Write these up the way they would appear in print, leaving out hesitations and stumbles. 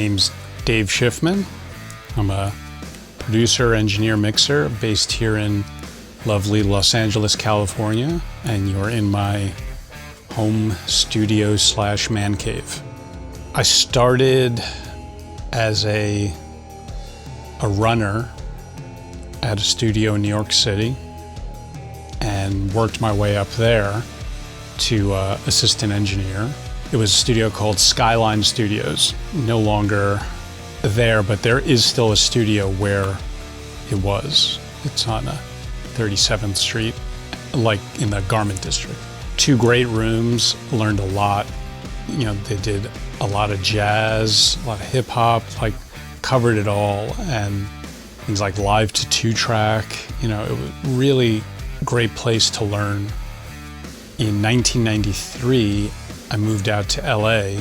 name's Dave Schiffman. I'm a producer, engineer, mixer based here in lovely Los Angeles, California, and you're in my home studio / man cave. I started as a runner at a studio in New York City and worked my way up there to assistant engineer. It was a studio called Skyline Studios, no longer there, but there is still a studio where it was. It's on 37th Street, like in the Garment District. 2 great rooms, learned a lot. You know, they did a lot of jazz, a lot of hip hop, like covered it all, and things like live to 2-track. You know, it was really great place to learn. In 1993, I moved out to LA.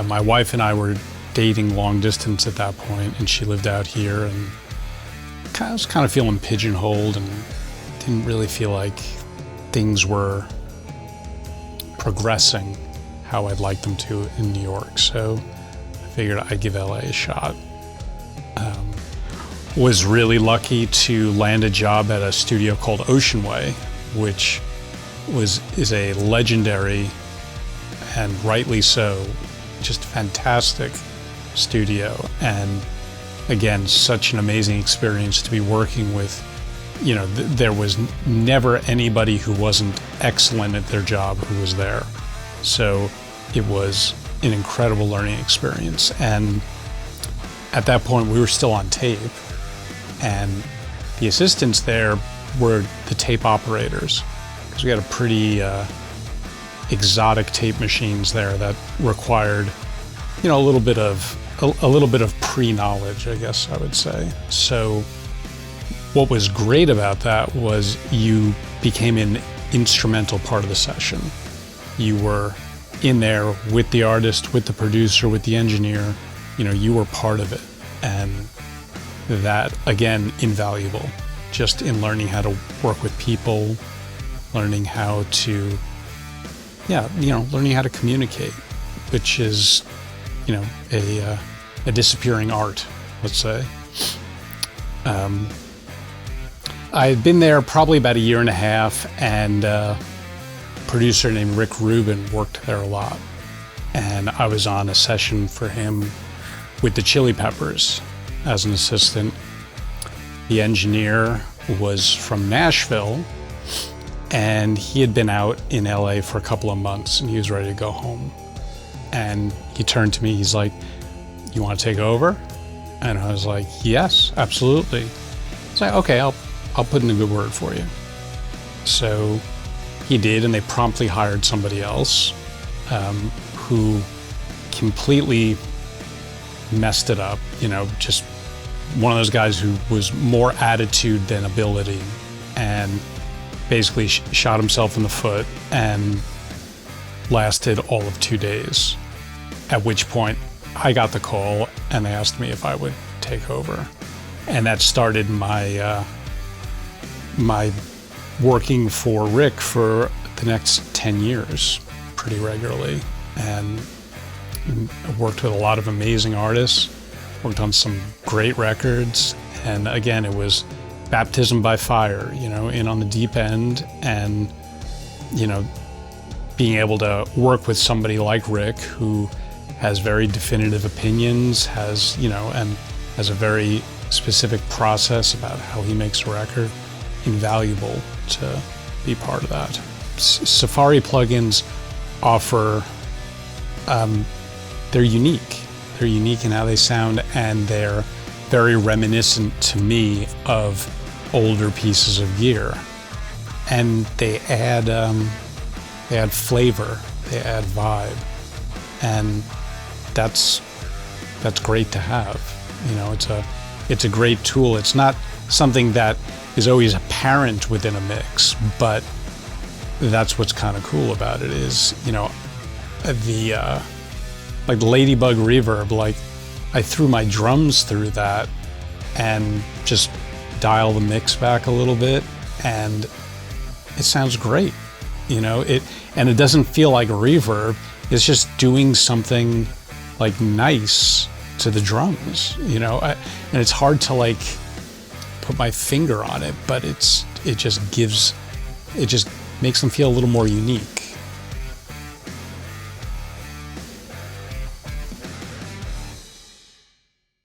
My wife and I were dating long distance at that point, and she lived out here, and I was kind of feeling pigeonholed and didn't really feel like things were progressing how I'd like them to in New York. So I figured I'd give LA a shot. Was really lucky to land a job at a studio called Ocean Way, which is a legendary, and rightly so, just fantastic studio. And again, such an amazing experience to be working with. You know, there was never anybody who wasn't excellent at their job who was there. So it was an incredible learning experience. And at that point, we were still on tape, and the assistants there were the tape operators, because we had a pretty exotic tape machines there that required, you know, a little bit of pre-knowledge, I guess I would say. So what was great about that was you became an instrumental part of the session. You were in there with the artist, with the producer, with the engineer. You know, you were part of it. And that, again, invaluable, just in learning how to work with people, learning how to, learning how to communicate, which is, you know, a disappearing art, let's say. I had been there probably about 1.5 years, and a producer named Rick Rubin worked there a lot. And I was on a session for him with the Chili Peppers as an assistant. The engineer was from Nashville, and he had been out in LA for a couple of months, and he was ready to go home. And he turned to me, he's like, "You want to take over?" And I was like, "Yes, absolutely." He's like, "Okay, I'll put in a good word for you." So he did, and they promptly hired somebody else who completely messed it up. You know, just one of those guys who was more attitude than ability, and basically shot himself in the foot, and lasted all of 2 days. At which point I got the call, and they asked me if I would take over. And that started my my working for Rick for the next 10 years pretty regularly, and worked with a lot of amazing artists, worked on some great records. And again, it was baptism by fire, you know, in on the deep end. And, you know, being able to work with somebody like Rick, who has very definitive opinions, has, you know, and has a very specific process about how he makes a record, invaluable to be part of that. Safari plugins offer, they're unique. They're unique in how they sound, and they're very reminiscent to me of older pieces of gear. And they add flavor, they add vibe, and that's great to have. You know, it's a great tool. It's not something that is always apparent within a mix, but that's what's kind of cool about it is, you know, the like Ladybug reverb, like I threw my drums through that and just dial the mix back a little bit, and it sounds great. You know, it doesn't feel like a reverb. It's just doing something like nice to the drums, you know, and it's hard to like put my finger on it, but it just makes them feel a little more unique.